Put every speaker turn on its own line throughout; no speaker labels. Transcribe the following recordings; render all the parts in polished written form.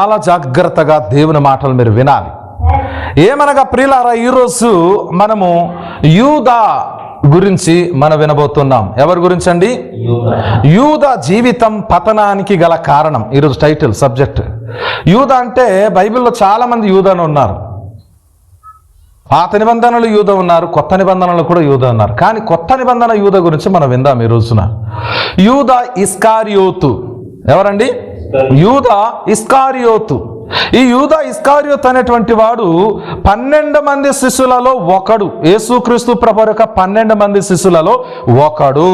చాలా జాగ్రత్తగా దేవుని మాటలు మీరు వినాలి. ఏమనగా ప్రియులారా, ఈరోజు మనము యూదా గురించి మనం వినబోతున్నాం. ఎవరి గురించి అండి? యూదా జీవితం పతనానికి గల కారణం. ఈరోజు టైటిల్ సబ్జెక్ట్ యూదా. అంటే బైబిల్లో చాలా మంది యూదాను ఉన్నారు. పాత నిబంధనలు యూదా ఉన్నారు, కొత్త నిబంధనలు కూడా యూదా ఉన్నారు. కానీ కొత్త నిబంధన యూదా గురించి మనం విందాం ఈ రోజున. యూదా ఇస్కారియోతు. ఎవరండి? యూదా ఇస్కారియోతు. ఈ యూదా ఇస్కారియోతు అనేటువంటి వాడు 12 మంది శిష్యులలో ఒకడు. యేసుక్రీస్తు ప్రభు యొక్క 12 మంది శిష్యులలో ఒకడు.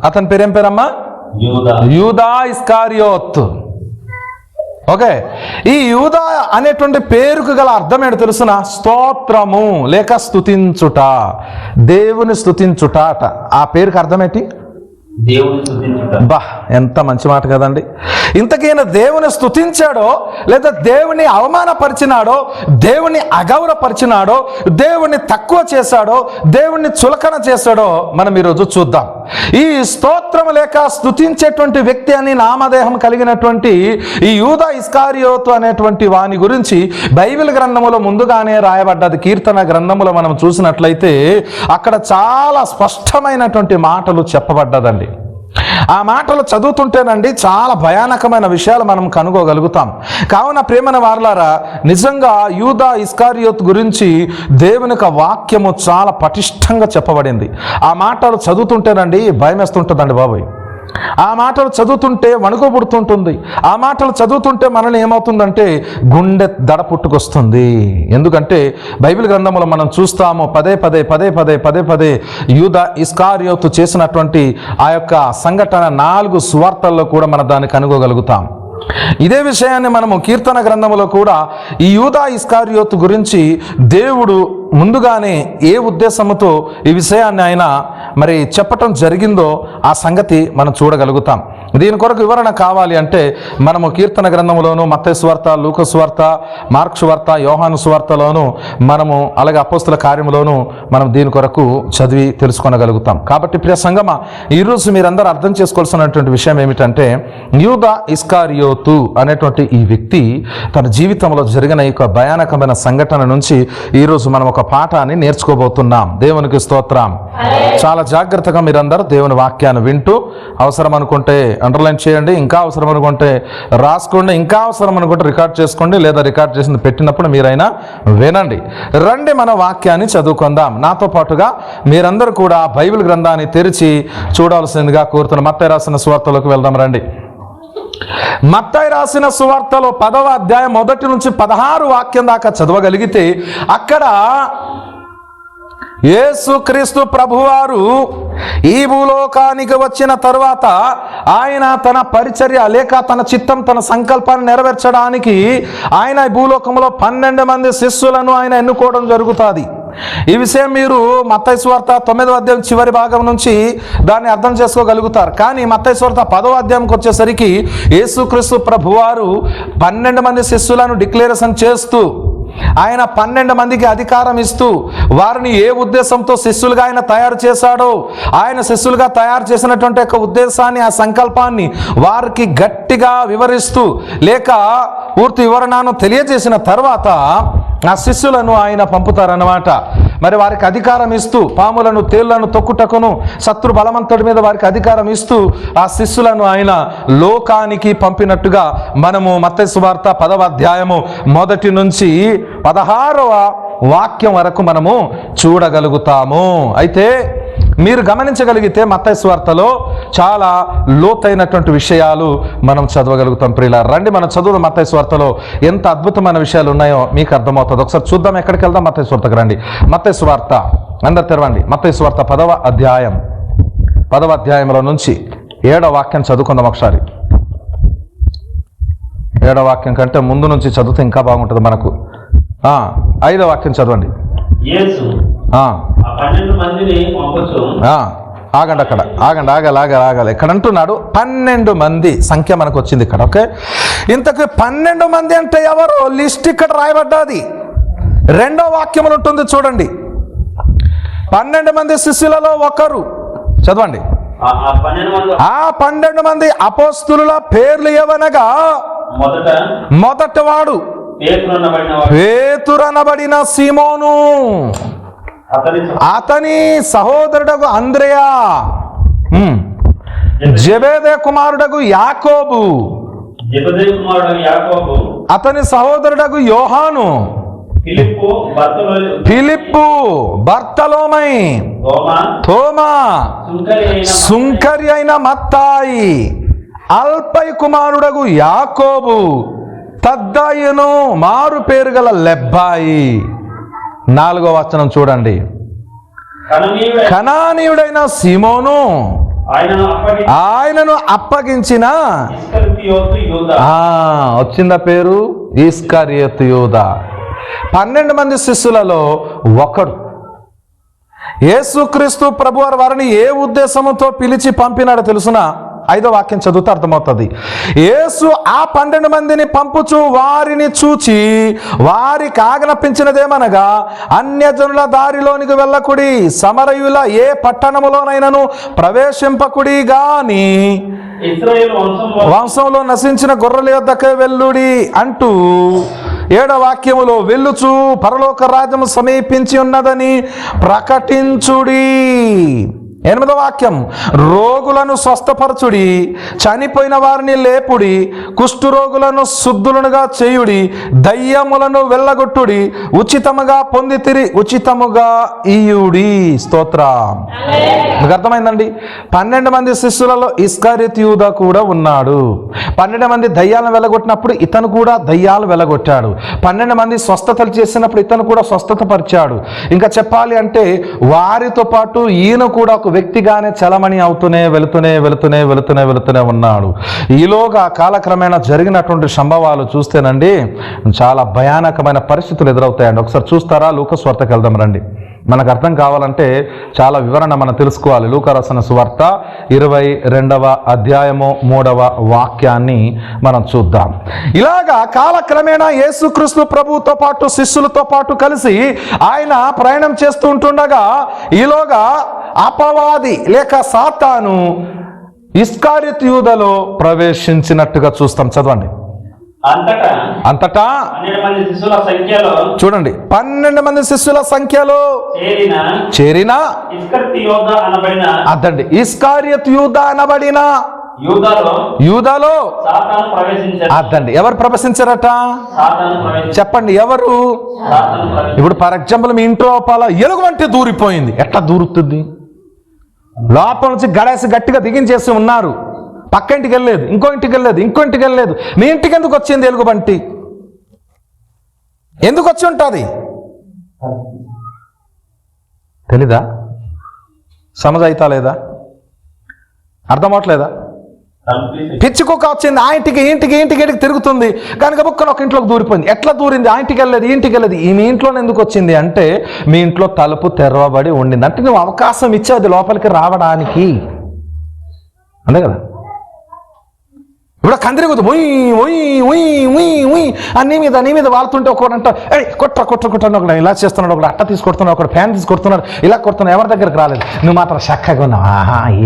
అతని పేరేం పేరమ్మా? యూదా ఇస్కారియోతు. ఓకే, ఈ యూదా అనేటువంటి పేరుకు గల అర్థం ఏంటో తెలుసునా? స్తోత్రము లేక స్తుతించుట, దేవుని స్తుతించుట అట. ఆ పేరుకి అర్థం ఏంటి? బా, ఎంత మంచి మాట కదండి. ఇంతకైనా దేవుని స్తుతించాడో లేదా దేవుని అవమానపరిచినాడో, దేవుని అగౌరవపరిచినాడో, దేవుని తక్కువ చేశాడో, దేవుని చులకన చేశాడో మనం ఈరోజు చూద్దాం. ఈ స్తోత్రం లేక స్తుతించేటువంటి వ్యక్తి అని నామదేహం కలిగినటువంటి ఈ యూదా ఇస్కారియోతు అనేటువంటి వాని గురించి బైబిల్ గ్రంథములో ముందుగానే రాయబడ్డది. కీర్తన గ్రంథములో మనం చూసినట్లయితే అక్కడ చాలా స్పష్టమైనటువంటి మాటలు చెప్పబడ్డదండి. ఆ మాటలు చదువుతుంటేనండి చాలా భయానకమైన విషయాలు మనం కనుగోగలుగుతాం. కావున ప్రియమైన వారలారా, నిజంగా యూదా ఇస్కారియోతు గురించి దేవుని యొక్క వాక్యము చాలా పటిష్టంగా చెప్పబడింది. ఆ మాటలు చదువుతుంటేనండి భయం వేస్తుంటుందండి బాబోయ్. ఆ మాటలు చదువుతుంటే వణుకు పుడుతుంటుంది. ఆ మాటలు చదువుతుంటే మనల్ని ఏమవుతుందంటే గుండె దడ పుట్టుకొస్తుంది. ఎందుకంటే బైబిల్ గ్రంథంలో మనం చూస్తాము పదే పదే యూదా ఇస్కారియోతు చేసినటువంటి ఆ యొక్క సంఘటన 4 సువార్తల్లో కూడా మనం దాన్ని కనుగోగలుగుతాం. ఇదే విషయాన్ని మనము కీర్తన గ్రంథంలో కూడా ఈ యూదా ఇస్కారియోతు గురించి దేవుడు ముందుగానే ఏ ఉద్దేశంతో ఈ విషయాన్ని ఆయన మరి చెప్పటం జరిగిందో ఆ సంగతి మనం చూడగలుగుతాం. దీని కొరకు వివరణ కావాలి అంటే మనము కీర్తన గ్రంథంలోను, మత్తయి సువార్త, లూకా సువార్త, మార్కు సువార్త, యోహాను సువార్తలోను, మనము అలాగే అపోస్తుల కార్యములోను మనం దీని కొరకు చదివి తెలుసుకోగలుగుతాం. కాబట్టి ప్రియ సంగమా, ఈరోజు మీరందరూ అర్థం చేసుకోవాల్సినటువంటి విషయం ఏమిటంటే యూదా ఇస్కారియోతు అనేటువంటి ఈ వ్యక్తి తన జీవితంలో జరిగిన ఈ భయానకమైన సంఘటన నుంచి ఈరోజు మనం ఒక పాఠాన్ని నేర్చుకోబోతున్నాం. దేవునికి స్తోత్రం. చాలా జాగ్రత్తగా మీరందరూ దేవుని వాక్యాన్ని వింటూ, అవసరం అనుకుంటే అండర్లైన్ చేయండి, ఇంకా అవసరం అనుకుంటే రాసుకోండి, ఇంకా అవసరం అనుకుంటే రికార్డ్ చేసుకోండి, లేదా రికార్డ్ చేసింది పెట్టినప్పుడు మీరైనా వినండి. రండి మన వాక్యాన్ని చదువుకుందాం. నాతో పాటుగా మీరందరూ కూడా బైబిల్ గ్రంథాన్ని తెరిచి చూడాల్సిందిగా కోరుతున్న మత్తయి రాసిన సువార్తలోకి వెళ్దాం. రండి. మత్తయి రాసిన సువార్తలో 10వ అధ్యాయం 1 నుంచి 16 వాక్యం దాకా చదవగలిగితే అక్కడ యేసుక్రీస్తు ప్రభువారు ఈ భూలోకానికి వచ్చిన తరువాత ఆయన తన పరిచర్య లేక తన చిత్తం, తన సంకల్పాన్ని నెరవేర్చడానికి ఆయన ఈ భూలోకంలో 12 మంది శిష్యులను ఆయన ఎన్నుకోవడం జరుగుతుంది. ఈ విషయం మీరు మత్తయి సువార్త 9వ అధ్యాయం చివరి భాగం నుంచి దాన్ని అర్థం చేసుకోగలుగుతారు. కానీ మత్తయి సువార్త 10వ అధ్యాయంకి వచ్చేసరికి యేసుక్రీస్తు ప్రభువారు 12 మంది శిష్యులను డిక్లరేషన్ చేస్తూ ఆయన 12 మందికి అధికారం ఇస్తూ వారిని ఏ ఉద్దేశంతో శిష్యులుగా ఆయన తయారు చేశాడో, ఆయన శిష్యులుగా తయారు చేసినటువంటి యొక్క ఉద్దేశాన్ని, ఆ సంకల్పాన్ని వారికి గట్టిగా వివరిస్తూ లేక పూర్తి వివరణను తెలియజేసిన తర్వాత ఆ శిష్యులను ఆయన పంపుతారన్నమాట. మరి వారికి అధికారం ఇస్తూ పాములను, తేళ్లను తొక్కుటకును, శత్రు బలవంతుడి మీద వారికి అధికారం ఇస్తూ ఆ శిష్యులను ఆయన లోకానికి పంపినట్టుగా మనము మత్తయి సువార్త 10వ అధ్యాయము 1 నుంచి 16వ వాక్యం వరకు మనము చూడగలుగుతాము. అయితే మీరు గమనించగలిగితే మత్తయి సువార్తలో చాలా లోతైనటువంటి విషయాలు మనం చదవగలుగుతాం. ప్రియులారా, రండి మనం చదువు. మత్తయి సువార్తలో ఎంత అద్భుతమైన విషయాలు ఉన్నాయో మీకు అర్థమవుతుంది. ఒకసారి చూద్దాం. ఎక్కడికి వెళ్దాం? మత్తయి సువార్తకు రండి. మత్తయి సువార్త అందరు తెరవండి. మత్తయి సువార్త 10వ అధ్యాయంలో నుంచి 7వ వాక్యం చదువుకుందాం ఒకసారి. 7వ వాక్యం కంటే ముందు నుంచి చదివితే ఇంకా బాగుంటుంది మనకు. 5వ వాక్యం చదవండి. ఆగండి, అక్కడ ఆగాలి. ఇక్కడ అంటున్నాడు 12 మంది సంఖ్య మనకు వచ్చింది ఇక్కడ. ఓకే, ఇంతకు 12 మంది అంటే ఎవరు? లిస్ట్ ఇక్కడ రాయబడ్డది. 2వ వాక్యములు ఉంటుంది చూడండి. 12 మంది శిష్యులలో ఒకరు. చదవండి. ఆ 12 మంది అపోస్తులుల పేర్లు ఏవనగా మొదటవాడు పేతురనబడిన సీమోను, అతని సహోదరుడగు అంద్రెయ, జెబెదే కుమారుడగు యాకోబు, అతని సహోదరుడగు యోహాను, ఫిలిప్పు, బర్తలోమై, తోమా, సుంకరి అయిన మత్తాయి, అల్పై కుమారుడగు యాకోబు, తద్దయును మారు పేరు గల లెబ్బాయి. 4వ వచనం చూడండి. కనానీయుడైన సీమోను, ఆయనను అప్పగించిన వచ్చిందా పేరు ఇస్కరియోతు యూదా. 12 మంది శిష్యులలో ఒకడు. యేసుక్రీస్తు ప్రభువారు వారిని ఏ ఉద్దేశంతో పిలిచి పంపినాడో తెలుసునా? 5వ వాక్యం చదివితే అర్థమవుతుంది. యేసు ఆ 12 మందిని పంపుచు వారిని చూచి వారికి ఆజ్ఞాపించినదేమనగా, అన్యజనుల దారిలోనికి వెళ్ళకుడి, సమరయుల ఏ పట్టణములోనైనను ప్రవేశింపకుడి గాని వంశంలో నశించిన గొర్రెల యొద్దకే వెళ్ళుడి అంటూ 7వ వాక్యములో వెళ్ళుచు పరలోక రాజ్యము సమీపించి ఉన్నదని ప్రకటించుడి. 8వ వాక్యం, రోగులను స్వస్థపరచుడి, చనిపోయిన వారిని లేపుడి, కుష్ఠరోగులను శుద్ధులుగా చేయుడి, దయ్యములను వెళ్ళగొట్టుడి, ఉచితముగా పొందితిరి ఉచితముగా ఇయ్యుడి. స్తోత్రం. మీకు అర్థమైందండి? 12 మంది శిష్యులలో ఇస్కరియోతు యూదా కూడా ఉన్నాడు. 12 మంది దయ్యాలను వెళ్ళగొట్టినప్పుడు ఇతను కూడా దయ్యాలు వెళ్ళగొట్టాడు. 12 మంది స్వస్థతలు చేసినప్పుడు ఇతను కూడా స్వస్థత పరిచాడు. ఇంకా చెప్పాలి అంటే వారితో పాటు ఈయన కూడా ఒక వ్యక్తిగానే చలమణి అవుతూనే వెళుతూనే ఉన్నాడు. ఈలోగా కాలక్రమేణా జరిగినటువంటి సంభవాలు చూస్తేనండి చాలా భయానకమైన పరిస్థితులు ఎదురవుతాయండి. ఒకసారి చూస్తారా? లూకా సువార్తకి వెళ్దాం రండి. మనకు అర్థం కావాలంటే చాలా వివరణ మనం తెలుసుకోవాలి. లూకా రాసిన సువార్త 22వ అధ్యాయము 3వ వాక్యాన్ని మనం చూద్దాం. ఇలాగా కాలక్రమేణా యేసుక్రీస్తు ప్రభువుతో పాటు శిష్యులతో పాటు కలిసి ఆయన ప్రయాణం చేస్తూ ఉంటుండగా ఈలోగా అపవాది లేక సాతాను ఇస్కరియోతు యూదాలో ప్రవేశించినట్టుగా చూస్తాం. చదవండి. అంతటా చూడండి, 12 మంది శిష్యుల సంఖ్యలో చేరిన అదండి ఇస్కరియోతు యూదా అనబడిన యూదాలో అదండి ఎవరు ప్రవేశించారట? చెప్పండి ఎవరు? ఇప్పుడు ఫర్ ఎగ్జాంపుల్ మీ ఇంట్లో ఎలుగు వంటి దూరిపోయింది. ఎట్లా దూరుతుంది? లోపల నుంచి గడేసి గట్టిగా దిగించేసి ఉన్నారు. పక్క ఇంటికి వెళ్ళలేదు, ఇంకో ఇంటికి వెళ్ళలేదు. మీ ఇంటికి ఎందుకు వచ్చింది ఎలుగుబంటి? ఎందుకు వచ్చి ఉంటుంది? తెలీదా? సమజ్ అవుతా లేదా? అర్థం అవట్లేదా? పిచ్చి కుక్క వచ్చింది ఆ ఇంటికి తిరుగుతుంది కనుక బుక్కన ఒక ఇంట్లోకి దూరిపోయింది. ఎట్లా దూరింది? ఆ ఇంటికి వెళ్ళలేదు. ఈ మీ ఇంట్లోనే ఎందుకు వచ్చింది అంటే మీ ఇంట్లో తలుపు తెరవబడి ఉండింది. అంటే నువ్వు అవకాశం ఇచ్చేది లోపలికి రావడానికి, అంతే కదా? ఇప్పుడు కందిరిగుద్దు నీ మీద వాళ్తుంటే ఒకడు అంట కొట్ట ఒకడు ఇలా చేస్తున్నాడు, ఒకడు అట్ట తీసుకొడుతున్నాడు, ఒకడు ఫ్యాన్ తీసుకొడుతున్నాడు, ఇలా కొడుతున్నాడు. ఎవరి దగ్గరికి రాలేదు. నువ్వు మాత్రం చక్కగా ఉన్నావు.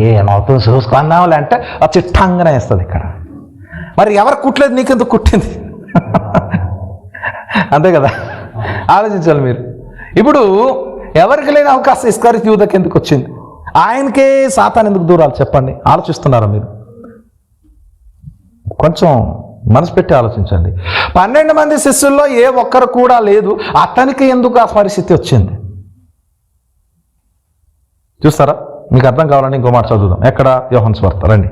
ఏమవుతుంది చూసుకున్నావులే అంటే చిట్టంగానే వేస్తుంది ఇక్కడ. మరి ఎవరు కుట్టలేదు, నీకెందుకు కుట్టింది? అంతే కదా? ఆలోచించాలి మీరు. ఇప్పుడు ఎవరికి లేని అవకాశం ఇస్కరియోతు యూదాకి ఎందుకు వచ్చింది? ఆయనకే సాతాను ఎందుకు దూరాలి? చెప్పండి. ఆలోచిస్తున్నారా మీరు? కొంచెం మనసు పెట్టి ఆలోచించండి. 12 మంది శిష్యుల్లో ఏ ఒక్కరు కూడా లేదు. అతనికి ఎందుకు ఆ పరిస్థితి వచ్చింది? చూస్తారా? మీకు అర్థం కావాలని ఇంకో మాట చదువుదాం. ఎక్కడ? యోహాను సువార్త రండి.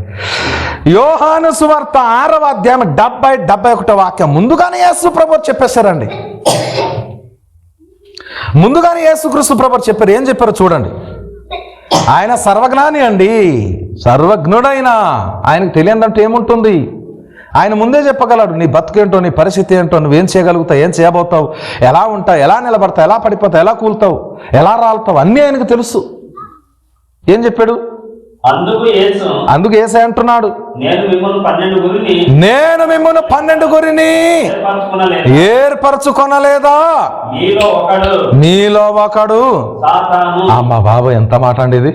యోహాను సువార్త 6వ అధ్యాయం 70-71 వాక్యం. ముందుగానే యేసు ప్రభువు చెప్పేశారండి. ముందుగానే యేసుక్రీస్తు ప్రభువు చెప్పారు. ఏం చెప్పారో చూడండి. ఆయన సర్వజ్ఞాని అండి, సర్వజ్ఞుడైన ఆయనకు తెలియదంటే ఏముంటుంది? ఆయన ముందే చెప్పగలడు నీ బతుకేంటో, నీ పరిస్థితి ఏంటో, నువ్వేం చేయగలుగుతావు, ఏం చేయబోతావు, ఎలా ఉంటావు, ఎలా నిలబడతావు, ఎలా పడిపోతావు, ఎలా కూలుతావు, ఎలా రాలుతావు, అన్నీ ఆయనకు తెలుసు. ఏం చెప్పాడు? అందుకు యేసే అంటున్నాడు, నేను మిమ్మల్ని 12 గురిని ఏర్పరచుకొనలేదా? నీలో ఒకడు. అమ్మ బాబు, ఎంత మాట అండి ఇది!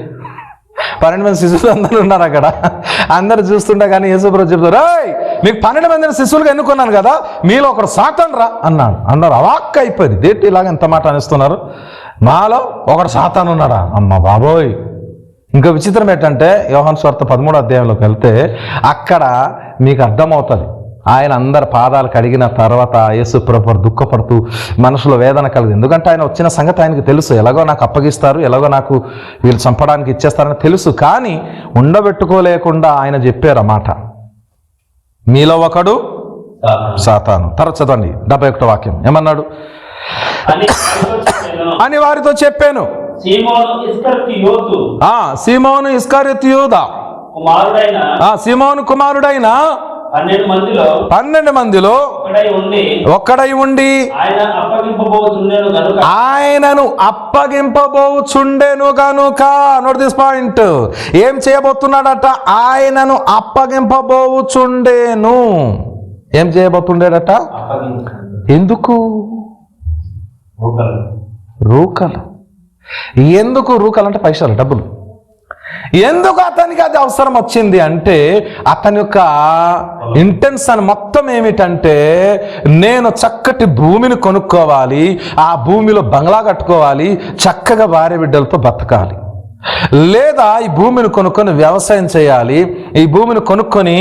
12 మంది శిశువులు అందరూ ఉన్నారు అక్కడ. అందరు చూస్తుండే కానీ యేసుప్రభు చెప్తారు, రేయ్ మీకు 12 మందిని శిశువులుగా ఎన్నుకున్నాను కదా, మీలో ఒకడు సాతాను రా అన్నాడు. అన్నారు అవాక్క అయిపోయింది, దేంటి ఇలాగ ఎంత మాట అనిస్తున్నారు, మాలో ఒకడు సాతాను ఉన్నాడా, అమ్మ బాబోయ్. ఇంకా విచిత్రం ఏంటంటే యోహాను సువార్త 13వ అధ్యాయంలోకి వెళ్తే అక్కడ మీకు అర్థమవుతుంది. ఆయన అందరి పాదాలు కడిగిన తర్వాత యేసు ప్రభు దుఃఖపడుతూ మనసులో వేదన కలిగింది. ఎందుకంటే ఆయన వచ్చిన సంగతి ఆయనకి తెలుసు, ఎలాగో నాకు అప్పగిస్తారు, ఎలాగో నాకు వీళ్ళు చంపడానికి ఇచ్చేస్తారని తెలుసు. కానీ ఉండబెట్టుకోలేకుండా ఆయన చెప్పారు ఆ మాట, మీలో ఒకడు సాతాను. తర్వాత చదవండి 71వ వాక్యం ఏమన్నాడు, అని వారితో చెప్పాను. సీమోను ఇస్కరియోతు యూదా సీమోను కుమారుడైన 12 మందిలో ఒక్కడై ఉండి ఆయనను అప్పగింపబోచుండెను గనుక, నోట్ దిస్ పాయింట్, ఏం చేయబోతున్నాడట, ఆయనను అప్పగింపబోచుండెను. ఏం చేయబోతుండేడట, ఎందుకు రూకలు. ఎందుకు రూకలు అంటే పైసలు, డబ్బులు. ఎందుకు అతనికి అది అవసరం వచ్చింది అంటే అతని యొక్క ఇంటెన్షన్ మొత్తం ఏమిటంటే, నేను చక్కటి భూమిని కొనుక్కోవాలి, ఆ భూమిలో బంగ్లా కట్టుకోవాలి, చక్కగా భార్య బిడ్డలతో బతకాలి, లేదా ఈ భూమిని కొనుక్కొని వ్యవసాయం చేయాలి, ఈ భూమిని కొనుక్కొని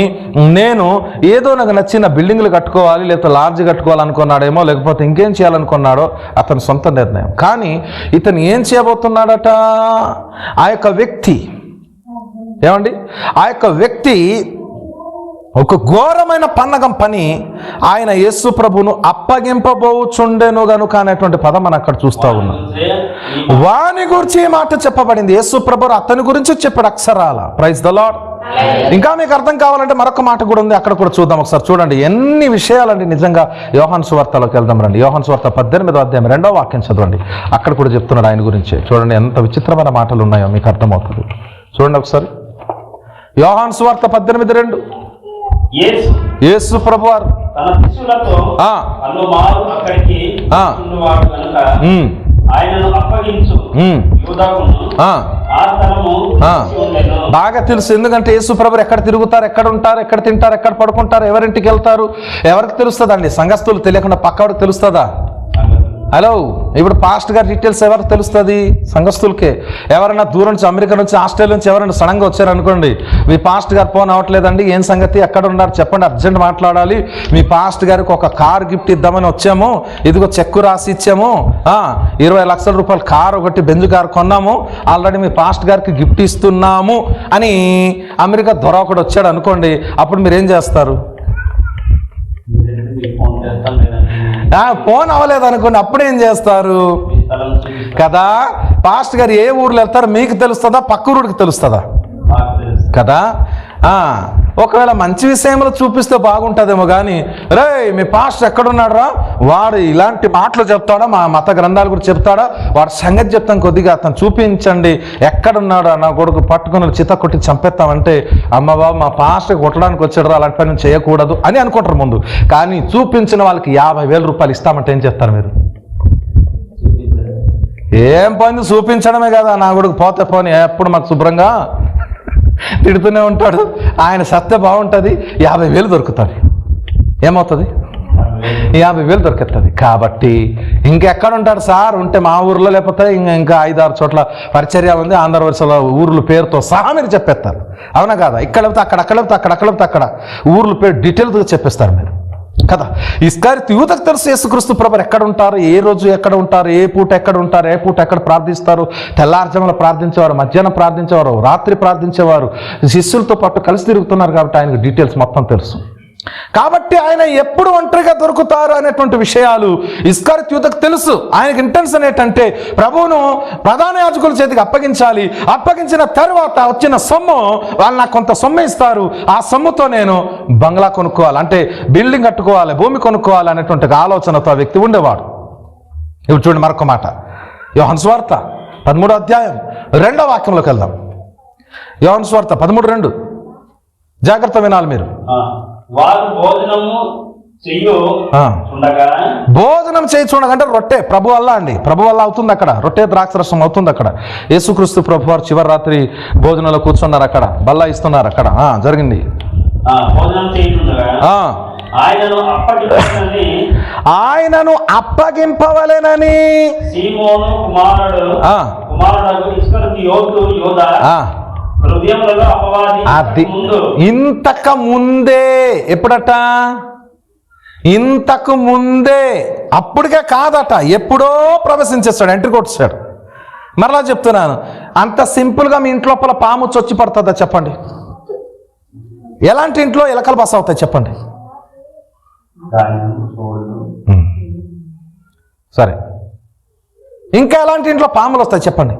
నేను ఏదో నాకు నచ్చిన బిల్డింగ్లు కట్టుకోవాలి, లేకపోతే లాడ్జ్ కట్టుకోవాలనుకున్నాడేమో, లేకపోతే ఇంకేం చేయాలనుకున్నాడో అతని సొంత నిర్ణయం. కానీ ఇతను ఏం చేయబోతున్నాడట, ఆ యొక్క వ్యక్తి ఏమండి, ఆ యొక్క వ్యక్తి ఒక ఘోరమైన పన్నగం పని ఆయన యేసు ప్రభును అప్పగింపబోచుండెను గనుక అనేటువంటి పదం మనం అక్కడ చూస్తూ ఉన్నాం. వాని గురించి ఈ మాట చెప్పబడింది, యేసు ప్రభు అతని గురించి చెప్పాడు అక్షరాల. Praise the lord. ఇంకా మీకు అర్థం కావాలంటే మరొక మాట కూడా ఉంది, అక్కడ కూడా చూద్దాం ఒకసారి. చూడండి ఎన్ని విషయాలండి నిజంగా. యోహాను సువార్తలోకి వెళ్దాం రండి. యోహాను సువార్త 18వ అధ్యాయం 2వ వాక్యం చదవండి. అక్కడ కూడా చెప్తున్నాడు ఆయన గురించి. చూడండి ఎంత విచిత్రమైన మాటలు ఉన్నాయో మీకు అర్థమవుతుంది. చూడండి ఒకసారి యోహాను సువార్త 18:2. యేసు ప్రభు వారు తన శిష్యులతో అక్కడికి కనుక ఆయనను అప్పగించు యూదాకును ఆ స్థలము బాగా తెలుసు. ఎందుకంటే యేసు ప్రభు ఎక్కడ తిరుగుతారు, ఎక్కడ ఉంటారు, ఎక్కడ తింటారు, ఎక్కడ పడుకుంటారు, ఎవరింటికి వెళ్తారు, ఎవరికి తెలుస్తుందండి? సంఘస్థులు తెలియకుండా పక్కవాడికి తెలుస్తుందా? హలో, ఇప్పుడు పాస్ట్ గారి డీటెయిల్స్ ఎవరికి తెలుస్తుంది? సంఘస్థులకే. ఎవరైనా దూరం నుంచి అమెరికా నుంచి ఆస్ట్రేలియా నుంచి ఎవరైనా సడన్గా వచ్చారనుకోండి, మీ పాస్ట్ గారు ఫోన్ అవ్వట్లేదండి, ఏం సంగతి, ఎక్కడ ఉన్నారు చెప్పండి, అర్జెంట్ మాట్లాడాలి, మీ పాస్ట్ గారికి ఒక కార్ గిఫ్ట్ ఇద్దామని వచ్చాము, ఇదిగో చెక్కు రాసి ఇచ్చాము, 20 లక్షల రూపాయలు కారు, ఒకటి బెంజ్ కారు కొన్నాము, ఆల్రెడీ మీ పాస్ట్ గారికి గిఫ్ట్ ఇస్తున్నాము అని అమెరికా దొర ఒకటి వచ్చాడు అనుకోండి, అప్పుడు మీరు ఏం చేస్తారు? ఫోన్ అవ్వలేదు అనుకోండి, అప్పుడేం చేస్తారు కదా? పాస్ట్ గారు ఏ ఊర్లో వెళ్తారో మీకు తెలుస్తుందా, పక్క ఊరికి తెలుస్తుందా కదా? ఒకవేళ మంచి విషయంలో చూపిస్తే బాగుంటుందేమో, కానీ రే మీ పాస్టర్ ఎక్కడున్నాడు రా, వాడు ఇలాంటి మాటలు చెప్తాడా, మా మత గ్రంథాల గురించి చెప్తాడా, వాడు సంగతి చెప్తాం, కొద్దిగా అతను చూపించండి, ఎక్కడున్నాడా, నా కొడుకు పట్టుకుని చిత్త కొట్టి చంపేస్తామంటే, అమ్మ బాబు మా పాస్టర్ కొట్టడానికి వచ్చాడు రా, అలాంటి పని చేయకూడదు అని అనుకుంటారు ముందు. కానీ చూపించిన వాళ్ళకి 50,000 రూపాయలు ఇస్తామంటే ఏం చేస్తారు మీరు? ఏం పని చూపించడమే కదా, నా కొడుకు పోతే పోని, ఎప్పుడు మాకు శుభ్రంగా తిడుతూనే ఉంటాడు, ఆయన సత్య బాగుంటుంది, 50,000 దొరుకుతుంది. ఏమవుతుంది? 50,000 దొరుకుతుంది. కాబట్టి ఇంకెక్కడ ఉంటాడు సార్? ఉంటే మా ఊర్లో, లేకపోతే ఇంకా 5-6 చోట్ల పరిచర్య ఉంది, ఆంధ్ర వరుసలో ఊర్ల పేరుతో సహా మీరు చెప్పేస్తారు. అవునా కదా? ఇక్కడ లేకపోతే అక్కడ, అక్కడ లేకపోతే అక్కడ, అక్కడ లేకపోతే అక్కడ ఊర్ల పేరు డీటెయిల్గా చెప్పేస్తారు మీరు కదా. ఇస్కరియోతు యూదాకు తెలుసు యేసుక్రీస్తు ప్రభు ఎక్కడ ఉంటారు, ఏ రోజు ఎక్కడ ఉంటారు, ఏ పూట ఎక్కడ ఉంటారు, ఏ పూట ఎక్కడ ప్రార్థిస్తారు, తెల్లారుజామున ప్రార్థించేవారు, మధ్యాహ్నం ప్రార్థించేవారు, రాత్రి ప్రార్థించేవారు, శిష్యులతో పాటు కలిసి తిరుగుతున్నారు కాబట్టి ఆయనకు డీటెయిల్స్ మొత్తం తెలుసు. కాబట్టి ఆయన ఎప్పుడు ఒంటరిగా దొరుకుతారు అనేటువంటి విషయాలు ఇస్కరియోతు యూదాకు తెలుసు. ఆయనకి ఇంటెన్షన్ ఏంటంటే ప్రభువును ప్రధాన యాజకుల చేతికి అప్పగించాలి, అప్పగించిన తర్వాత వచ్చిన సొమ్ము వాళ్ళు నాకు కొంత సొమ్ము ఇస్తారు, ఆ సొమ్ముతో నేను బంగ్లా కొనుక్కోవాలి, అంటే బిల్డింగ్ కట్టుకోవాలి, భూమి కొనుక్కోవాలి అనేటువంటి ఆలోచనతో ఆ వ్యక్తి ఉండేవాడు. ఇప్పుడు చూడండి మరొక మాట, యోహాను సువార్త 13వ అధ్యాయం 2వ వాక్యంలోకి వెళ్దాం. యోహాను సువార్త 13:2. జాగ్రత్త వినాలి మీరు.
వారు భోజనము
భోజనం చేయి చూడగా అంటే రొట్టె ప్రభు వల్ల అండి, ప్రభు వల్ల అవుతుంది అక్కడ, రొట్టె ద్రాక్షరసం అవుతుంది అక్కడ. యేసుక్రీస్తు ప్రభు వారు చివరి రాత్రి భోజనంలో కూర్చున్నారు, అక్కడ బల్ల ఇస్తున్నారు, అక్కడ జరిగింది. ఆయనను అప్పగింపవలెనని అది ఇంతకు ముందే, ఎప్పుడట? ఇంతకు ముందే, అప్పటికే కాదట, ఎప్పుడో ప్రవేశించేస్తాడు, ఎంట్రీ కొట్టాడు. మరలా చెప్తున్నాను, అంత సింపుల్గా మీ ఇంట్లో లోపల పాము చొచ్చి పడుతుందా చెప్పండి? ఎలాంటి ఇంట్లో ఎలకలు బస అవుతాయి చెప్పండి? సరే, ఇంకా ఎలాంటి ఇంట్లో పాములు వస్తాయి చెప్పండి?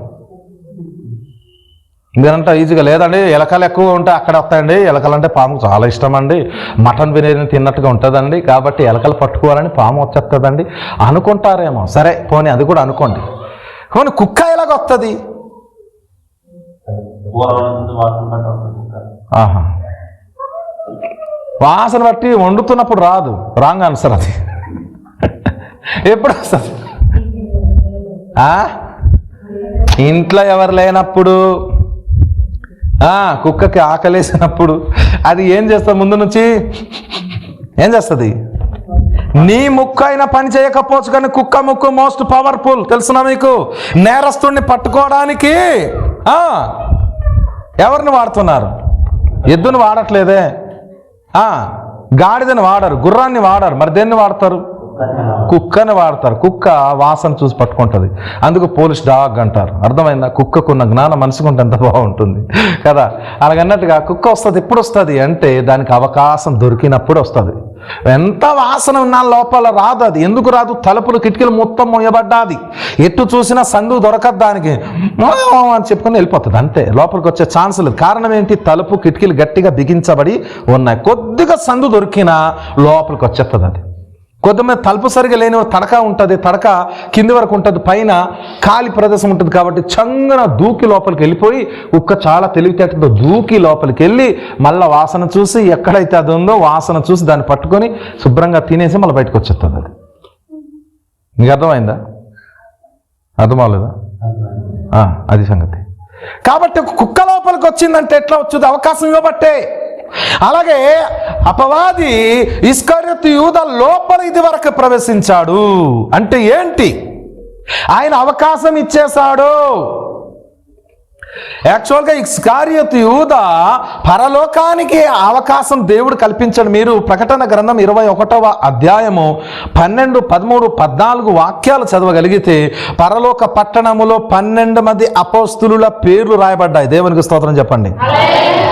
మీరంటే ఈజీగా లేదండి, ఎలకలు ఎక్కువ ఉంటాయి అక్కడ వస్తాయండి, ఎలకలు అంటే పాముకు చాలా ఇష్టం అండి, మటన్ బిర్యానీ తిన్నట్టుగా ఉంటుందండి, కాబట్టి ఎలకలు పట్టుకోవాలని పాము వచ్చేస్తుందండి అనుకుంటారేమో. సరే పోనీ, అది కూడా అనుకోండి. పోనీ కుక్క ఎలాగ వస్తుంది? ఆహా, వాసన బట్టి వండుతున్నప్పుడు రాదు, రాంగ్ ఆన్సర్ అది. ఎప్పుడు వస్తుంది? ఇంట్లో ఎవరు లేనప్పుడు, కుక్కకి ఆకలేసినప్పుడు అది ఏం చేస్తుంది? ముందు నుంచి ఏం చేస్తుంది? నీ ముక్కు అయినా పని చేయకపోవచ్చు, కానీ కుక్క ముక్కు మోస్ట్ పవర్ఫుల్, తెలుసునా మీకు? నేరస్తుడిని పట్టుకోవడానికి ఎవరిని వాడుతున్నారు? ఎద్దుని వాడట్లేదే, గాడిదని వాడరు, గుర్రాన్ని వాడరు, మరి దేన్ని వాడతారు? కుక్కని వాడతారు. కుక్క వాసన చూసి పట్టుకుంటుంది, అందుకు పోలీస్ డాగ్ అంటారు. అర్థమైందా? కుక్కకున్న జ్ఞానం మనసుకుంటే ఎంత బాగుంటుంది కదా. అలాగన్నట్టుగా కుక్క వస్తుంది. ఎప్పుడు వస్తుంది అంటే దానికి అవకాశం దొరికినప్పుడు వస్తుంది. ఎంత వాసన ఉన్నా లోపల రాదు. అది ఎందుకు రాదు? తలుపులు కిటికీలు మొత్తం మోయబడ్డాది, ఎటు చూసినా సందు దొరకదు దానికి అని చెప్పుకొని వెళ్ళిపోతుంది, అంతే. లోపలికి వచ్చే ఛాన్స్ లేదు. కారణం ఏంటి? తలుపు కిటికీలు గట్టిగా బిగించబడి ఉన్నాయి. కొద్దిగా సందు దొరికినా లోపలికి వచ్చేస్తుంది. అది కొద్దిమంది తలుపు సరిగా లేని తడక ఉంటుంది, తడక కింది వరకు ఉంటుంది, పైన ఖాళీ ప్రదేశం ఉంటుంది, కాబట్టి చంగన దూకి లోపలికి వెళ్ళిపోయి కుక్క చాలా తెలివితేటతో దూకి లోపలికి వెళ్ళి మళ్ళీ వాసన చూసి ఎక్కడైతే అది ఉందో వాసన చూసి దాన్ని పట్టుకొని శుభ్రంగా తినేసి మళ్ళీ బయటకు వచ్చేస్తుంది. అది మీకు అర్థమైందా? అర్థమవలేదా? అది సంగతి. కాబట్టి కుక్క లోపలికి వచ్చిందంటే ఎట్లా వచ్చేది? అవకాశం ఇవ్వబట్టే. అలాగే అపవాది ఇస్కరియోతు యూదా లోపల ఇది వరకు ప్రవేశించాడు అంటే ఏంటి? ఆయన అవకాశం ఇచ్చేశాడు. యాక్చువల్గా ఇస్కరియోతు యూదా పరలోకానికి అవకాశం దేవుడు కల్పించాడు. మీరు ప్రకటన గ్రంథం 21వ అధ్యాయము 12, 13, 14 వాక్యాలు చదవగలిగితే పరలోక పట్టణములో 12 మంది అపోస్తులుల పేర్లు రాయబడ్డాయి. దేవునికి స్తోత్రం చెప్పండి.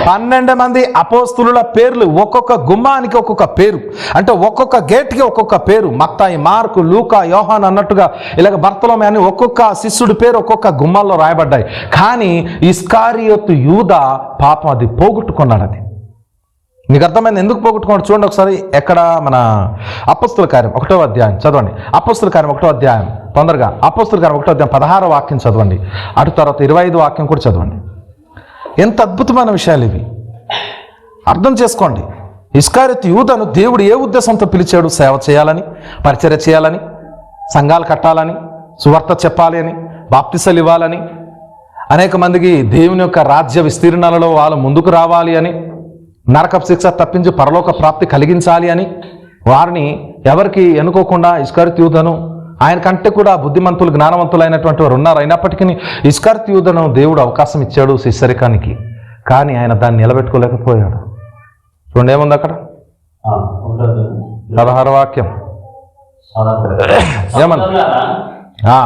12 మంది అపోస్తులుల పేర్లు, ఒక్కొక్క గుమ్మానికి ఒక్కొక్క పేరు, అంటే ఒక్కొక్క గేట్కి ఒక్కొక్క పేరు. మత్తాయి, మార్కు, లూకా, యోహాను అన్నట్టుగా ఇలాగ బర్తలోమె అని ఒక్కొక్క శిష్యుడి పేరు ఒక్కొక్క గుమ్మాల్లో రాయబడ్డాయి. కానీ ఇస్కరియోతు యూదా పాపం అది పోగొట్టుకున్నాడు. అది మీకు అర్థమైంది ఎందుకు పోగొట్టుకున్నాడు? చూడండి ఒకసారి. ఎక్కడ? మన అపోస్తుల కార్యం 1వ అధ్యాయం చదవండి. అపోస్తుల కార్యం 1వ అధ్యాయం తొందరగా. అపోస్తుల కార్యం 1వ అధ్యాయం 16వ వాక్యం చదవండి. అటు తర్వాత 25వ వాక్యం కూడా చదవండి. ఎంత అద్భుతమైన విషయాలు ఇవి, అర్థం చేసుకోండి. ఇస్కరియోతు యూదాను దేవుడు ఏ ఉద్దేశంతో పిలిచాడు? సేవ చేయాలని, పరిచర్య చేయాలని, సంఘాలు కట్టాలని, సువార్త చెప్పాలి అని, బాప్తిసాలు ఇవ్వాలని, అనేక మందికి దేవుని యొక్క రాజ్య విస్తీర్ణాలలో వాళ్ళు ముందుకు రావాలి అని, నరకపు శిక్ష తప్పించి పరలోక ప్రాప్తి కలిగించాలి అని, వారిని ఎవరికి ఎన్నుకోకుండా ఇస్కరియోతు యూదాను, ఆయన కంటే కూడా బుద్ధిమంతులు జ్ఞానవంతులు అయినటువంటి వారు ఉన్నారు. అయినప్పటికీ ఇస్కరియోతు యూదాను దేవుడు అవకాశం ఇచ్చాడు శిష్యరికానికి, కానీ ఆయన దాన్ని నిలబెట్టుకోలేకపోయాడు. చూడండి ఏముంది అక్కడ? 16వ వాక్యం ఏమన్నా?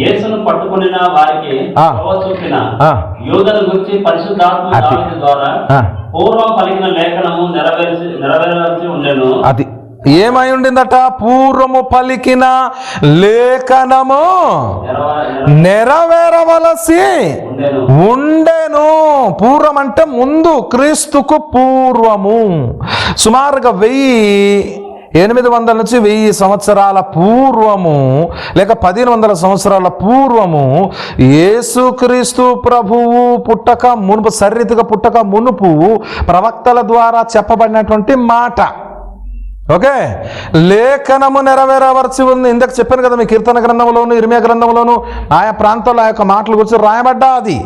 యేసును పట్టుకొనిన వారికి చూపిన యూదుల గురించి పరిశుద్ధాత్మ దావీదు ద్వారా పూర్వం పలికిన లేఖనము నెరవేరవలసి ఉండెను.
అది ఏమై ఉండిందట? పూర్వము పలికిన లేఖనము నెరవేరవలసి ఉండెను. పూర్వం అంటే ముందు, క్రీస్తుకు పూర్వము. సుమారుగా 1800 నుంచి 1000 సంవత్సరాల పూర్వము, లేక 1500 సంవత్సరాల పూర్వము యేసుక్రీస్తు ప్రభువు పుట్టక మునుపు, శరీరగా పుట్టక మునుపు ప్రవక్తల ద్వారా చెప్పబడినటువంటి మాట. ఓకే, లేఖనము నెరవేరవలసి ఉంది. ఇందాక చెప్పాను కదా, మీ కీర్తన గ్రంథంలోను ఇర్మియా గ్రంథంలోను ఆయా ప్రాంతాల్లో ఆ యొక్క మాటల గురించి రాయబడ్డా. అది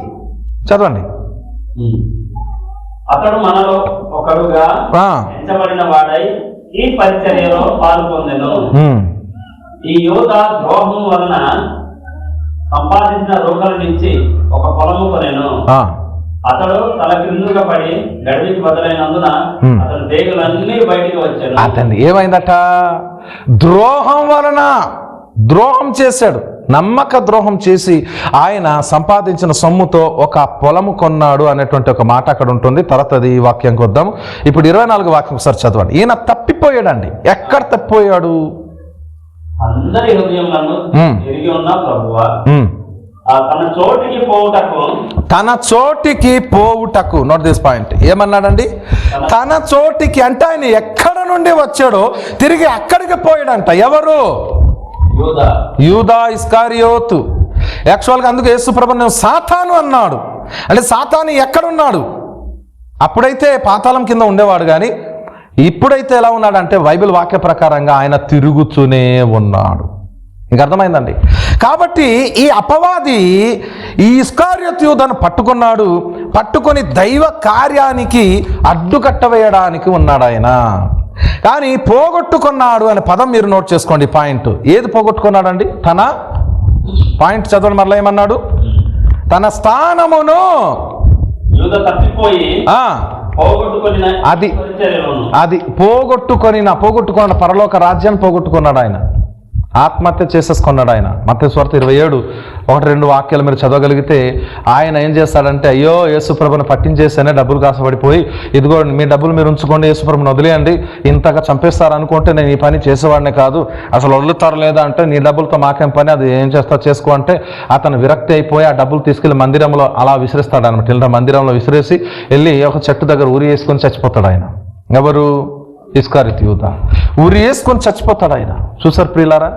చదవండి.
అతడు మనలో ఒకడుగా ఎంచబడిన వాడై ఈ పరిచర్యలో పాల్గొందెను. ఈ యూదా ద్రోహం వలన సంపాదించిన రూపాయల నుంచి ఒక పొలము కొనెను. అతడు తల క్రిందుగా పడి గడికి బదులైనందున అతడు దేగులన్నీ బయటికి వచ్చాడు.
అతన్ని ఏమైందట? ద్రోహం వలన ద్రోహం చేశాడు, నమ్మక ద్రోహం చేసి ఆయన సంపాదించిన సొమ్ముతో ఒక పొలము కొన్నాడు అనేటువంటి ఒక మాట అక్కడ ఉంటుంది. తర్వాత అది వాక్యం కొద్దాం. ఇప్పుడు 24 వాక్యం ఒకసారి చదవండి. ఈయన తప్పిపోయాడండి. ఎక్కడ తప్పిపోయాడు?
అందరి హృదయములను ఎరిగి ఉన్న ప్రభువా తన చోటికి పోవుటకు నోట్ దిస్ పాయింట్. ఏమన్నాడండి? తన చోటికి అంటే ఆయన ఎక్కడ నుండి వచ్చాడో తిరిగి అక్కడికి పోయాడంట. ఎవరు? యూదా ఇస్కారియోతు. యాక్చువల్గా అందుకు యేసు ప్రభువు సాతాను అన్నాడు. అంటే సాతాను ఎక్కడున్నాడు? అప్పుడైతే పాతాళం కింద ఉండేవాడు, కానీ ఇప్పుడైతే ఎలా ఉన్నాడంటే బైబిల్ వాక్య ప్రకారంగా ఆయన తిరుగుతూనే ఉన్నాడు. ఇంక అర్థమైందండి. కాబట్టి ఈ అపవాది ఈ ఇస్కారియోతు యూదాను పట్టుకున్నాడు. పట్టుకొని దైవ కార్యానికి అడ్డుకట్ట వేయడానికి ఉన్నాడు ఆయన. కానీ పోగొట్టుకున్నాడు అనే పదం మీరు నోట్ చేసుకోండి. పాయింట్ ఏది పోగొట్టుకున్నాడండి? తన పాయింట్ చదవండి మరలా. ఏమన్నాడు? తన స్థానమును అది పోగొట్టుకున్న పరలోక రాజ్యాన్ని పోగొట్టుకున్నాడు ఆయన. ఆత్మహత్య చేసేసుకున్నాడు ఆయన. మత్తయి సువార్త 27:1-2 వాక్యాలు మీరు చదవగలిగితే ఆయన ఏం చేస్తాడంటే, అయ్యో యేసుప్రభుని పట్టించేస్తేనే డబ్బులు కాసపడిపోయి, ఇదిగో మీ డబ్బులు మీరు ఉంచుకోండి, యేసుప్రభుని వదిలేయండి, ఇంతగా చంపేస్తారు అనుకుంటే నేను ఈ పని చేసేవాడినే కాదు, అసలు వదులుతారు లేదా అంటే నీ డబ్బులతో మాకేం పని, అది ఏం చేస్తా చేసుకో అంటే అతను విరక్తి అయిపోయి ఆ డబ్బులు తీసుకెళ్లి మందిరంలో అలా విసిరేస్తాడు అనమాట. ఇలా మందిరంలో విసిరేసి వెళ్ళి ఒక చెట్టు దగ్గర ఊరి వేసుకొని చచ్చిపోతాడు ఆయన. ఎవరు? ఇస్కారియోతు యూదా. ఊరి వేసుకొని చచ్చిపోతాడు ఆయన. చూసారు ప్రియులారా,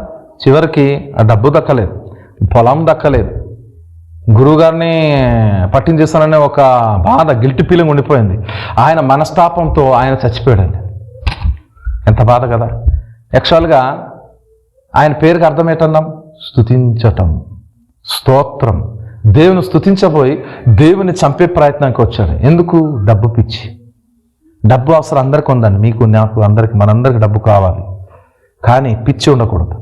చివరికి ఆ డబ్బు దక్కలేదు, పొలం దక్కలేదు, గురువుగారిని పట్టించేస్తాననే ఒక బాధ, గిల్టీ ఫీలింగ్ ఉండిపోయింది. ఆయన మనస్తాపంతో ఆయన చచ్చిపోయాడండి. ఎంత బాధ కదా. యాక్చువల్గా ఆయన పేరుకి అర్థం ఏంటన్నాం? స్తుతించటం, స్తోత్రం. దేవుని స్తుతించబోయి దేవుని చంపే ప్రయత్నానికి వచ్చాడు. ఎందుకు? డబ్బు పిచ్చి. డబ్బు అవసరం అందరికీ ఉందండి, మీకు, నాకు, అందరికి, మనందరికి డబ్బు కావాలి, కానీ పిచ్చి ఉండకూడదు.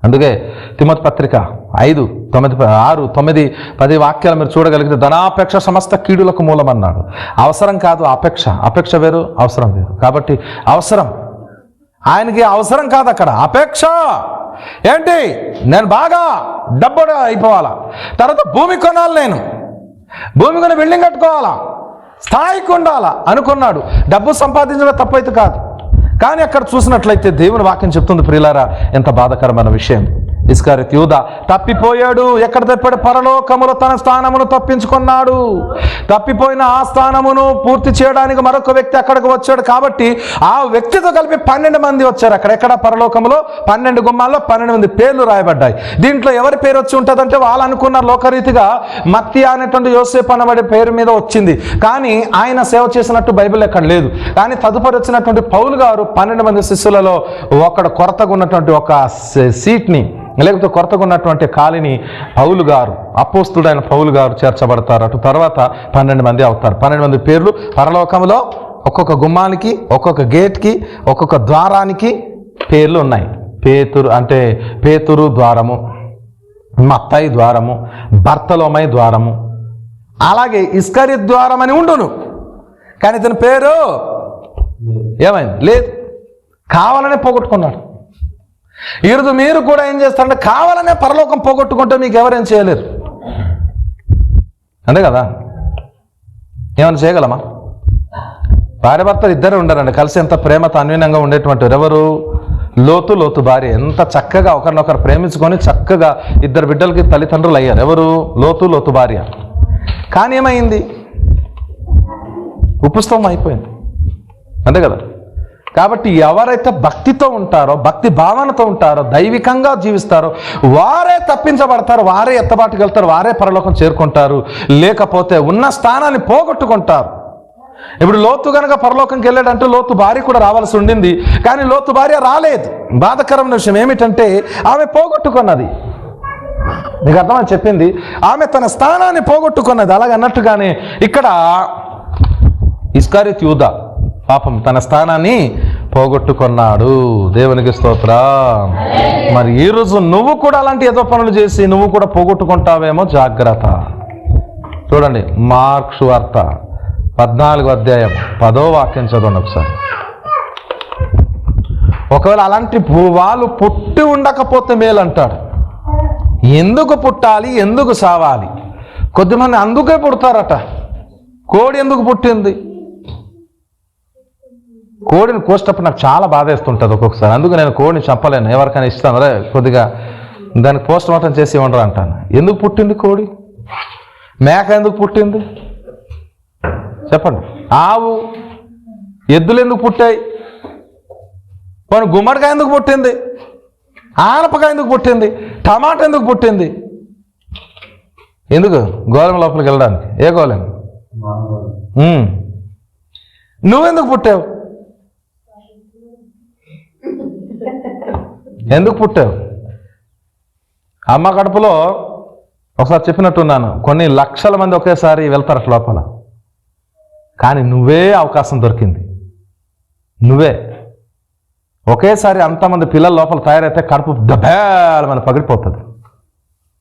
అందుకే తిమోతి పత్రిక 5:9-10 వాక్యాలు మీరు చూడగలిగితే ధనాపేక్ష సమస్త కీడులకు మూలం అన్నాడు. అవసరం కాదు అపేక్ష. అపేక్ష వేరు, అవసరం వేరు. కాబట్టి అవసరం ఆయనకి అవసరం కాదు, అక్కడ అపేక్ష. ఏంటి? నేను బాగా డబ్బు అయిపోవాలా, తర్వాత భూమి కొనాలి, నేను భూమి కొని బిల్డింగ్ కట్టుకోవాలా, స్థాయికి ఉండాలా అనుకున్నాడు. డబ్బు సంపాదించడం తప్పైతే కాదు, కానీ అక్కడ చూసినట్లయితే దేవుని వాక్యం చెప్తుంది ప్రియులారా, ఎంత బాధాకరమైన విషయం. ఇస్కారియోతు యూదా తప్పిపోయాడు. ఎక్కడ తప్పాడు? పరలోకములో తన స్థానమును తప్పించుకున్నాడు. తప్పిపోయిన ఆ స్థానమును పూర్తి చేయడానికి మరొక వ్యక్తి అక్కడికి వచ్చాడు. కాబట్టి ఆ వ్యక్తితో కలిపి 12 మంది వచ్చారు. అక్కడెక్కడ? పరలోకములో 12 గుమ్మాల్లో 12 మంది పేర్లు రాయబడ్డాయి. దీంట్లో ఎవరి పేరు వచ్చి ఉంటుందంటే వాళ్ళు అనుకున్న లోకరీతిగా మత్తయి అనేటువంటి యోసేపు అనబడే పేరు మీద వచ్చింది, కానీ ఆయన సేవ చేసినట్టు బైబిల్ ఎక్కడ లేదు. కానీ తదుపరి వచ్చినటువంటి పౌలు గారు 12 మంది శిష్యులలో ఒకడు కొరతగా ఉన్నటువంటి ఒక సీట్ని, లేకపోతే కొరతగా ఉన్నటువంటి ఖాళీని పౌలు గారు, అపోస్తుడైన పౌలు గారు చేర్చబడతారు. అటు తర్వాత 12 మంది అవుతారు. 12 మంది పేర్లు పరలోకంలో ఒక్కొక్క గుమ్మానికి, ఒక్కొక్క గేట్కి, ఒక్కొక్క ద్వారానికి పేర్లు ఉన్నాయి. పేతురు అంటే పేతురు ద్వారము, మత్తయి ద్వారము, బర్తలోమై ద్వారము, అలాగే ఇస్కరియోతు ద్వారం అని ఉండును. కానీ ఇతని పేరు ఏమైంది? లేదు. కావాలనే పోగొట్టుకున్నాడు. ఈరోజు మీరు కూడా ఏం చేస్తారంటే కావాలనే పరలోకం పోగొట్టుకుంటే మీకు ఎవరేం చేయలేరు. అంతే కదా? ఏమైనా చేయగలమా? భార్య భర్తలు ఇద్దరు ఉండరండి, కలిసి ఎంత ప్రేమతో అన్యోన్యంగా ఉండేటువంటి ఎవరు? లోతు భార్య. ఎంత చక్కగా ఒకరినొకరు ప్రేమించుకొని చక్కగా 2 బిడ్డలకి తల్లిదండ్రులు అయ్యారు. ఎవరు? లోతు భార్య. కానీ ఏమైంది? ఉపస్థవం అయిపోయింది. అంతే కదా? కాబట్టి ఎవరైతే భక్తితో ఉంటారో, భక్తి భావనతో ఉంటారో, దైవికంగా జీవిస్తారో వారే తప్పించబడతారు, వారే ఎత్తబాటుకు వెళ్తారు, వారే పరలోకం చేరుకుంటారు. లేకపోతే ఉన్న స్థానాన్ని పోగొట్టుకుంటారు.
ఇప్పుడు లోతు గనక పరలోకంకి వెళ్ళాడంటే లోతు భార్య కూడా రావాల్సి ఉండింది, కానీ లోతు భార్య రాలేదు. బాధకరమైన విషయం ఏమిటంటే ఆమె పోగొట్టుకున్నది. నీకు అర్థమని చెప్పింది, ఆమె తన స్థానాన్ని పోగొట్టుకున్నది. అలాగన్నట్టుగానే ఇక్కడ ఇస్కరియోతు యూదా పాపం తన స్థానాన్ని పోగొట్టుకున్నాడు. దేవునికి స్తోత్రం. మరి ఈరోజు నువ్వు కూడా అలాంటి ఏదో పనులు చేసి నువ్వు కూడా పోగొట్టుకుంటావేమో, జాగ్రత్త. చూడండి, మార్కు సువార్త 14వ అధ్యాయం 10వ వాక్యం చదవండి ఒకసారి. ఒకవేళ అలాంటి వాళ్ళు పుట్టి ఉండకపోతే మేలు అంటాడు. ఎందుకు పుట్టాలి, ఎందుకు సావాలి? కొద్దిమంది అందుకే పుడతారట. కోడి ఎందుకు పుట్టింది? కోడిని కోసేటప్పుడు నాకు చాలా బాధేస్తుంటుంది ఒక్కొక్కసారి. అందుకు నేను కోడిని చంపలేను, ఎవరికైనా ఇస్తాను, రే కొద్దిగా దానికి పోస్ట్ మార్టం చేసి ఇవ్వండి అంటాను. ఎందుకు పుట్టింది కోడి? మేక ఎందుకు పుట్టింది చెప్పండి? ఆవు, ఎద్దులు ఎందుకు పుట్టాయి? పోనీ గుమ్మడికాయ ఎందుకు పుట్టింది? ఆనపకాయ ఎందుకు పుట్టింది? టమాటా ఎందుకు పుట్టింది? ఎందుకు? గోళం లోపలికి వెళ్ళడానికి. ఏ గోళం? నువ్వెందుకు పుట్టావు? ఎందుకు పుట్టావు? అమ్మ కడుపులో ఒకసారి చెప్పినట్టున్నాను, కొన్ని లక్షల మంది ఒకేసారి వెళ్తారు అట్లా లోపల, కానీ నువ్వే అవకాశం దొరికింది. నువ్వే ఒకేసారి అంతమంది పిల్లల లోపల తయారైతే కడుపు దబేలమని పగిలిపోతుంది.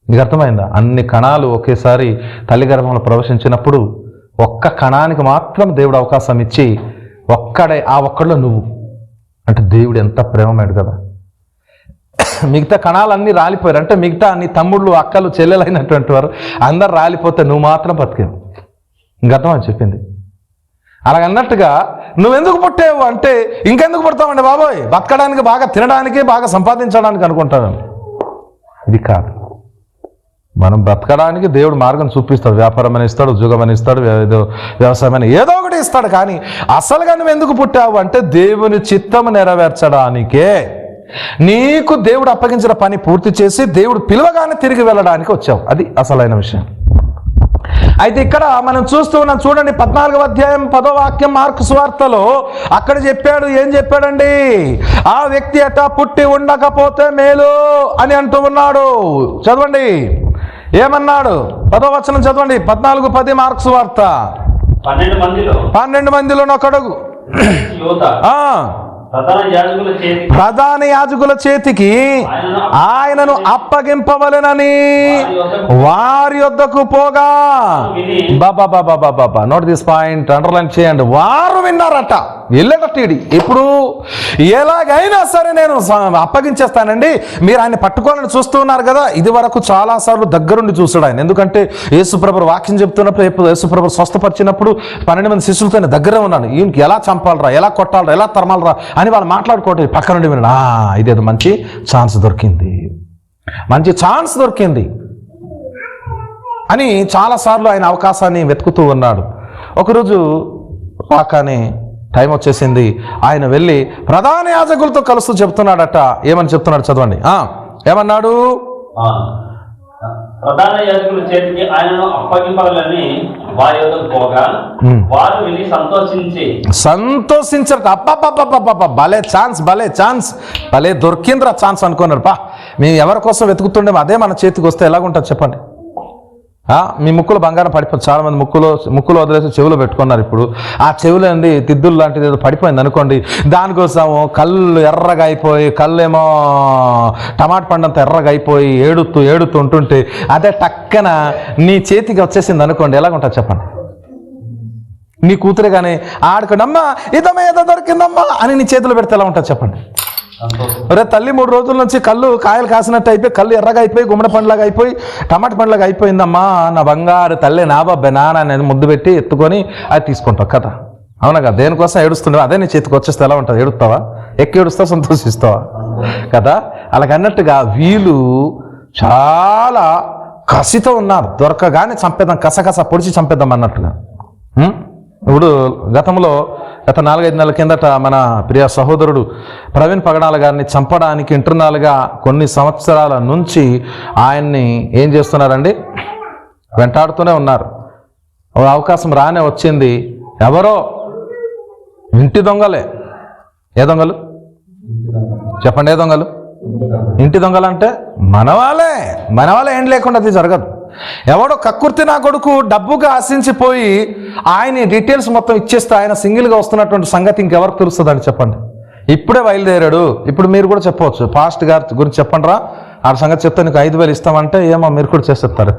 నీకు అర్థమైందా? అన్ని కణాలు ఒకేసారి తల్లి గర్భంలో ప్రవేశించినప్పుడు ఒక్క కణానికి మాత్రం దేవుడు అవకాశం ఇచ్చి ఒక్కడే, ఆ ఒక్కడిలో నువ్వు. అంటే దేవుడు ఎంత ప్రేమమేడు కదా. మిగతా కణాలన్నీ రాలిపోయారు, అంటే మిగతా నీ తమ్ముళ్ళు అక్కలు చెల్లెలైనటువంటి వారు అందరు రాలిపోతే నువ్వు మాత్రం బతికావు. ఇంకర్థం అని చెప్పింది. అలాగన్నట్టుగా నువ్వెందుకు పుట్టావు అంటే, ఇంకెందుకు పుడతావండి బాబోయ్, బతకడానికి, బాగా తినడానికి, బాగా సంపాదించడానికి అనుకుంటాను. ఇది కాదు. మనం బ్రతకడానికి దేవుడు మార్గం చూపిస్తాడు. వ్యాపారం అని ఇస్తాడు, ఉద్యోగం అని ఇస్తాడు, ఏదో వ్యవసాయం అని ఏదో ఒకటి ఇస్తాడు. కానీ అసలుగా నువ్వు ఎందుకు పుట్టావు అంటే దేవుని చిత్తము నెరవేర్చడానికే. నీకు దేవుడు అప్పగించిన పని పూర్తి చేసి దేవుడు పిలవగానే తిరిగి వెళ్ళడానికి వచ్చావు. అది అసలైన విషయం. అయితే ఇక్కడ మనం చూస్తూ ఉన్నాం, చూడండి 14వ అధ్యాయం 10వ వాక్యం మార్కు సువార్తలో. అక్కడ చెప్పాడు, ఏం చెప్పాడండి? ఆ వ్యక్తి అట పుట్టి ఉండకపోతే మేలు అని అంటూ ఉన్నాడు. చదవండి ఏమన్నాడు? 10వ వచనం చదవండి. 14:10 మార్కు సువార్త. 12 మందిలో ఒకడుగు ప్రధాన యాజకుల చేతికి ఆయనను అప్పగింపవలెనని వారి యొద్దకు పోగా, బాబా నోట్ దిస్ పాయింట్, అండర్లైన్ చేయండి. వారు విన్నారట, వెళ్ళేటట్టు ఇప్పుడు ఎలాగైనా సరే నేను అప్పగించేస్తానండి, మీరు ఆయన పట్టుకోవాలని చూస్తూ ఉన్నారు కదా. ఇది వరకు చాలాసార్లు దగ్గరుండి చూసాడు ఆయన. ఎందుకంటే యేసుప్రభు వాక్యం చెప్తున్నప్పుడు, యేసుప్రభు స్వస్థపరిచినప్పుడు 12 మంది శిష్యులతో దగ్గరే ఉన్నాను. ఈయనకి ఎలా చంపాలరా, ఎలా కొట్టాలరా, ఎలా తరమాలరా అని వాళ్ళు మాట్లాడుకోవటం పక్క నుండి విన్నాడు. ఇదేదో మంచి ఛాన్స్ దొరికింది, మంచి ఛాన్స్ దొరికింది అని చాలాసార్లు ఆయన అవకాశాన్ని వెతుకుతూ ఉన్నాడు. ఒకరోజు రాగానే టైం వచ్చేసింది. ఆయన వెళ్ళి ప్రధాన యాజకులతో కలుస్తూ చెప్తున్నాడట. ఏమని చెప్తున్నాడు చదవండి. ఏమన్నాడు?
ప్రధాన యాజకుల చేతికి ఆయనను అప్పగింపాలని వారి యొద్దకు పోగా వారు వెళ్ళి
సంతోషించారట. అబ్బా భలే ఛాన్స్ భలే దొరికిందిరా ఛాన్స్ అనుకున్నారు. మేము ఎవరి కోసం వెతుకుతుండే అదే మన చేతికి వస్తే ఎలాగుంటుంది చెప్పండి. మీ ముక్కులో బంగారం పడిపోతుంది. చాలా మంది ముక్కులో వదిలేసి చెవులో పెట్టుకున్నారు. ఇప్పుడు ఆ చెవులో ఏంది తిద్దులు లాంటిది ఏదో పడిపోయింది అనుకోండి, దానికోసం కళ్ళు ఎర్రగా అయిపోయి, కళ్ళు ఏమో టమాటా పండంత ఎర్రగా అయిపోయి ఏడుతూ ఉంటుంటే అదే టక్కన నీ చేతికి వచ్చేసింది అనుకోండి, ఎలాగుంటుంది చెప్పండి. నీ కూతురే కానీ ఆడుకోండి, అమ్మా ఇదమ్మా ఏదో దొరికిందమ్మా అని నీ చేతిలో పెడితే ఎలా ఉంటుంది చెప్పండి. అరే తల్లి 3 రోజుల నుంచి కాయలు కాసినట్టు అయిపోయి, కళ్ళు ఎర్రగా అయిపోయి, గుమ్మడి పండ్లాగా అయిపోయి, టమాటా పండ్లాగా అయిపోయిందమ్మా, నా బంగారు తల్లి, నా బాబాయ్, నాన్న నేను ముద్దు పెట్టి ఎత్తుకొని అది తీసుకుంటావు కదా. అవునా కదా? దేనికోసం ఏడుస్తుండవు, అదే నీ చేతికి వచ్చేస్తే ఎలా ఉంటుంది? ఏడుస్తావా? ఎక్కి ఏడుస్తావా? సంతోషిస్తావా? కదా. అలాగన్నట్టుగా వీళ్ళు చాలా కసితో ఉన్నారు. దొరకగానే చంపేద్దాం, కసకస పొడిచి చంపేద్దాం అన్నట్టుగా. ఇప్పుడు గత 4-5 నెలల కిందట మన ప్రియ సహోదరుడు ప్రవీణ్ పగడాల గారిని చంపడానికి ఇంటర్నల్గా కొన్ని సంవత్సరాల నుంచి ఆయన్ని ఏం చేస్తున్నారండి? వెంటాడుతూనే ఉన్నారు. అవకాశం రానే వచ్చింది. ఎవరో ఇంటి దొంగలే. ఏ దొంగలు చెప్పండి? ఏ దొంగలు? ఇంటి దొంగలు అంటే మనవాళ్ళే ఏం లేకుండా అది జరగదు. ఎవడో కక్కుర్తి నా కొడుకు డబ్బుగా ఆశించిపోయి ఆయన డీటెయిల్స్ మొత్తం ఇచ్చేస్తే ఆయన సింగిల్గా వస్తున్నటువంటి సంగతి ఇంకెవరికి తెలుస్తుందని చెప్పండి. ఇప్పుడే బయలుదేరాడు. ఇప్పుడు మీరు కూడా చెప్పవచ్చు, పాస్ట్ గారి గురించి చెప్పండి రా, ఆ సంగతి చెప్తే నీకు 5,000 ఇస్తామంటే ఏమో మీరు కూడా చేసేస్తారు.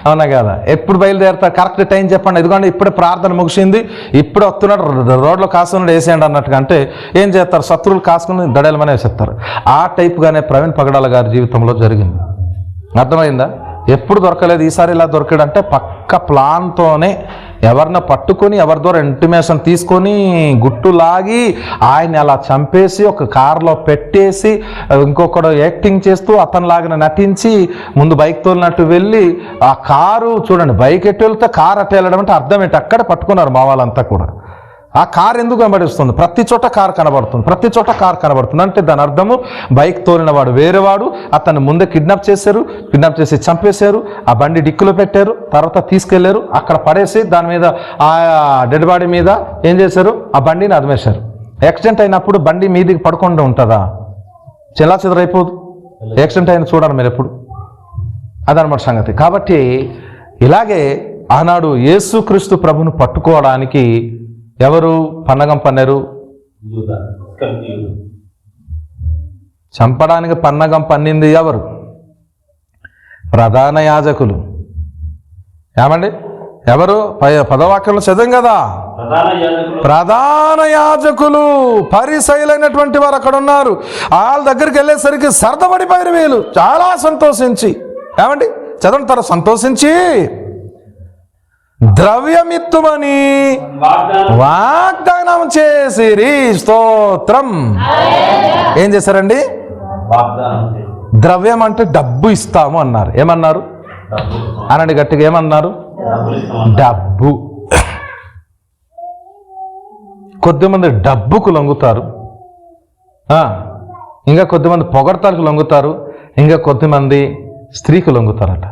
అవునా కదా? ఎప్పుడు బయలుదేరుతారు? కరెక్ట్ టైం చెప్పండి. ఇదిగోండి ఇప్పుడే ప్రార్థన ముగిసింది, ఇప్పుడే వస్తున్నాడు, రోడ్లో కాసుకున్నాడు, వేసేయండి అన్నట్టుగా అంటే ఏం చేస్తారు? శత్రువులు కాసుకుని దడేలమని వేసేస్తారు. ఆ టైప్గానే ప్రవీణ్ పగడాల గారి జీవితంలో జరిగింది. అర్థమైందా? ఎప్పుడు దొరకలేదు, ఈసారి ఇలా దొరికాడంటే పక్క ప్లాన్తోనే ఎవరిని పట్టుకొని ఎవరి ద్వారా ఇంటిమేషన్ తీసుకొని గుట్టు లాగి ఆయన్ని అలా చంపేసి ఒక కారులో పెట్టేసి ఇంకొకడు యాక్టింగ్ చేస్తూ అతనిలాగా నటించి ముందు బైక్ తోలినట్టు వెళ్ళి ఆ కారు చూడండి, బైక్ ఎట్టు వెళ్తే కారు అట్టు వెళ్ళడం అంటే అర్థం ఏంటి? అక్కడ పట్టుకున్నారు మా వాళ్ళంతా కూడా. ఆ కారు ఎందుకు వెంబడిస్తుంది? ప్రతి చోట కారు కనబడుతుంది అంటే దాని అర్థము బైక్ తోలిన వాడు వేరేవాడు, అతన్ని ముందే కిడ్నాప్ చేసి చంపేశారు, ఆ బండి డిక్కులో పెట్టారు, తర్వాత తీసుకెళ్లారు, అక్కడ పడేసి దాని మీద ఆ డెడ్ బాడీ మీద ఏం చేశారు? ఆ బండిని అదిమేశారు. యాక్సిడెంట్ అయినప్పుడు బండి మీదికి పడుకుండా ఉంటుందా? చెల్లాచెదరైపోదు. యాక్సిడెంట్ అయిన చూడాలి మీరు ఎప్పుడు, అదనమాట సంగతి. కాబట్టి ఇలాగే ఆనాడు యేసుక్రీస్తు ప్రభును పట్టుకోవడానికి ఎవరు పన్నగం పన్నారు? చంపడానికి పన్నగం పన్నింది ఎవరు? ప్రధాన యాజకులు. ఏమండి? ఎవరు? 10వ వాక్యంలో చదివాం కదా, ప్రధాన యాజకులు, పరిసయ్యులైనటువంటి వారు అక్కడ ఉన్నారు. వాళ్ళ దగ్గరికి వెళ్ళేసరికి సరదపడిపోయారు వీళ్ళు, చాలా సంతోషించి. ఏమండి? చదవండి, సంతోషించి ద్రవ్యమిత్తుమని వాగ్దానం చేసిరి. స్తోత్రం. ఏం చేశారండి? ద్రవ్యం అంటే డబ్బు ఇస్తాము అన్నారు. ఏమన్నారు? అనండి గట్టిగా, ఏమన్నారు? డబ్బు. కొద్దిమంది డబ్బుకు లొంగుతారు, ఇంకా కొద్దిమంది పొగడతలకు లొంగుతారు, ఇంకా కొద్దిమంది స్త్రీకు లొంగుతారట.